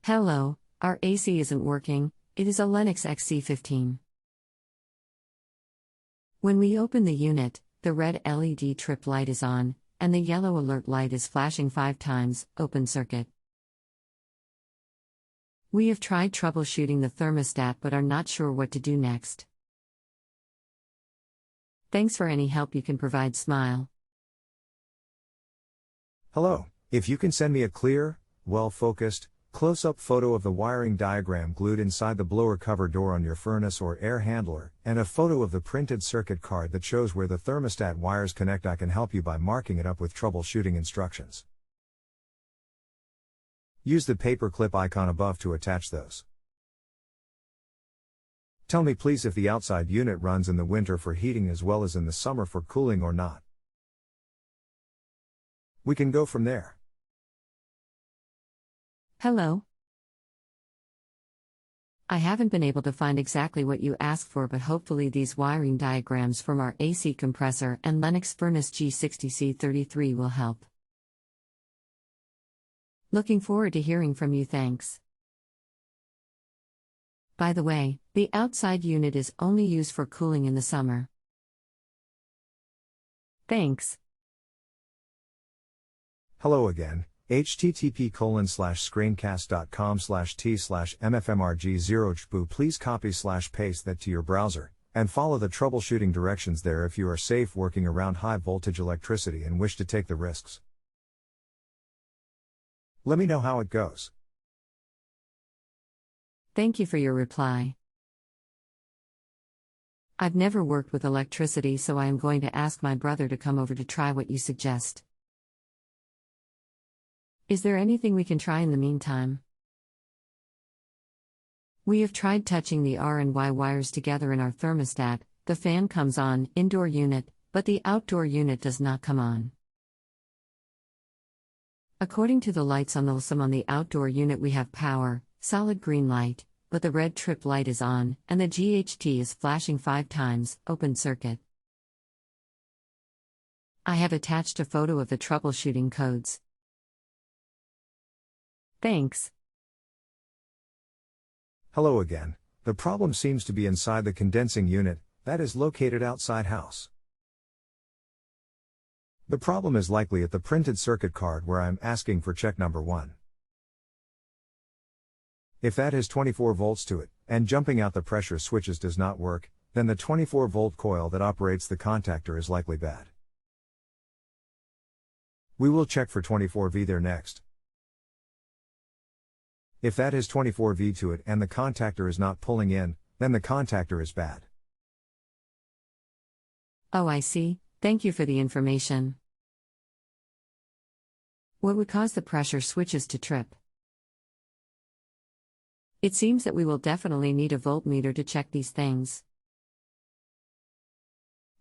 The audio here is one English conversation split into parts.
Hello, our AC isn't working, it is a Lennox XC15. When we open the unit, the red LED trip light is on, and the yellow alert light is flashing 5 times, open circuit. We have tried troubleshooting the thermostat but are not sure what to do next. Thanks for any help you can provide. Smile. Hello, if you can send me a clear, well-focused, close-up photo of the wiring diagram glued inside the blower cover door on your furnace or air handler, and a photo of the printed circuit card that shows where the thermostat wires connect, I can help you by marking it up with troubleshooting instructions. Use the paperclip icon above to attach those. Tell me please if the outside unit runs in the winter for heating as well as in the summer for cooling or not. We can go from there. Hello. I haven't been able to find exactly what you asked for, but hopefully these wiring diagrams from our AC compressor and Lennox furnace G60C33 will help. Looking forward to hearing from you. Thanks. By the way, the outside unit is only used for cooling in the summer. Thanks. Hello again. http://screencast.com/t/mfmrg0jbu. Please copy/paste that to your browser, and follow the troubleshooting directions there if you are safe working around high voltage electricity and wish to take the risks. Let me know how it goes. Thank you for your reply. I've never worked with electricity, so I am going to ask my brother to come over to try what you suggest. Is there anything we can try in the meantime? We have tried touching the R and Y wires together in our thermostat. The fan comes on, indoor unit, but the outdoor unit does not come on. According to the lights on the LSM on the outdoor unit, we have power, solid green light, but the red trip light is on, and the GHT is flashing 5 times, open circuit. I have attached a photo of the troubleshooting codes. Thanks. Hello again. The problem seems to be inside the condensing unit, that is located outside house. The problem is likely at the printed circuit card where I am asking for check number 1. If that has 24 volts to it, and jumping out the pressure switches does not work, then the 24 volt coil that operates the contactor is likely bad. We will check for 24V there next. If that has 24V to it and the contactor is not pulling in, then the contactor is bad. Oh, I see. Thank you for the information. What would cause the pressure switches to trip? It seems that we will definitely need a voltmeter to check these things.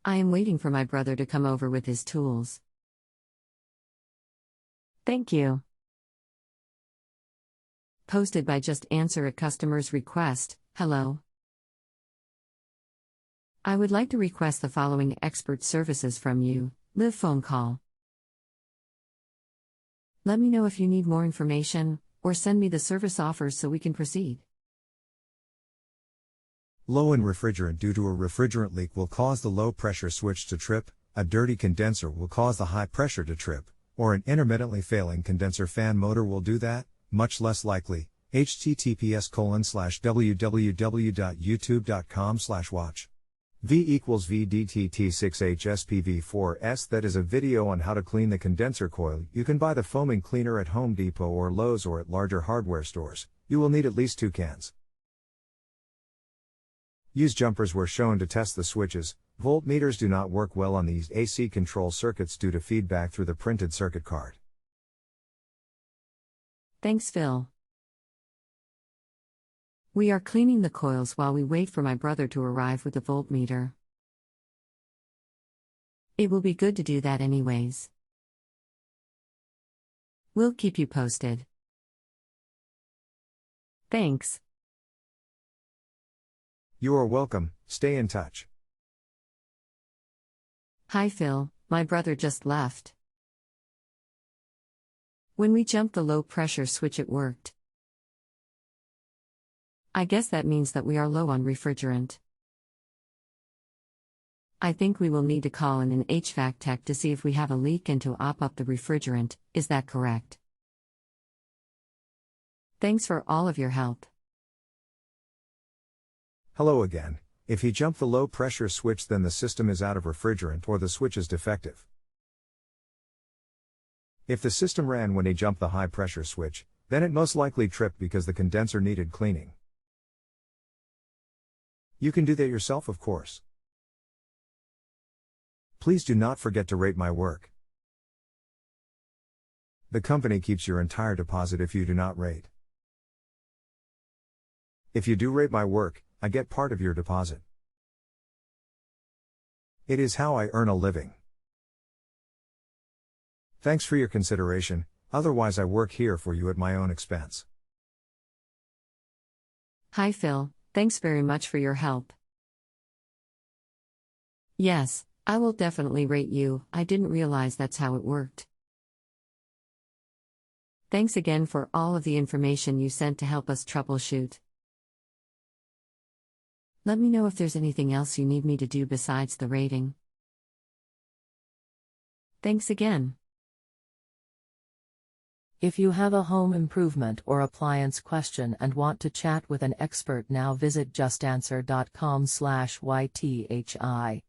I am waiting for my brother to come over with his tools. Thank you. Posted by JustAnswer at customer's request. Hello. I would like to request the following expert services from you. Live phone call. Let me know if you need more information, or send me the service offers so we can proceed. Low in refrigerant due to a refrigerant leak will cause the low pressure switch to trip, a dirty condenser will cause the high pressure to trip, or an intermittently failing condenser fan motor will do that. Much less likely. https://www.youtube.com/watch. V equals VDTT6HSPV4S. That is a video on how to clean the condenser coil. You can buy the foaming cleaner at Home Depot or Lowe's or at larger hardware stores. You will need at least 2 cans. Use jumpers where shown to test the switches. Voltmeters do not work well on these AC control circuits due to feedback through the printed circuit card. Thanks, Phil. We are cleaning the coils while we wait for my brother to arrive with the voltmeter. It will be good to do that anyways. We'll keep you posted. Thanks. You are welcome. Stay in touch. Hi Phil, my brother just left. When we jumped the low pressure switch, it worked. I guess that means that we are low on refrigerant. I think we will need to call in an HVAC tech to see if we have a leak and to op up the refrigerant, is that correct? Thanks for all of your help. Hello again. If he jumped the low pressure switch, then the system is out of refrigerant or the switch is defective. If the system ran when he jumped the high pressure switch, then it most likely tripped because the condenser needed cleaning. You can do that yourself, of course. Please do not forget to rate my work. The company keeps your entire deposit if you do not rate. If you do rate my work, I get part of your deposit. It is how I earn a living. Thanks for your consideration, otherwise I work here for you at my own expense. Hi Phil, thanks very much for your help. Yes, I will definitely rate you, I didn't realize that's how it worked. Thanks again for all of the information you sent to help us troubleshoot. Let me know if there's anything else you need me to do besides the rating. Thanks again. If you have a home improvement or appliance question and want to chat with an expert, now visit justanswer.com/ythi.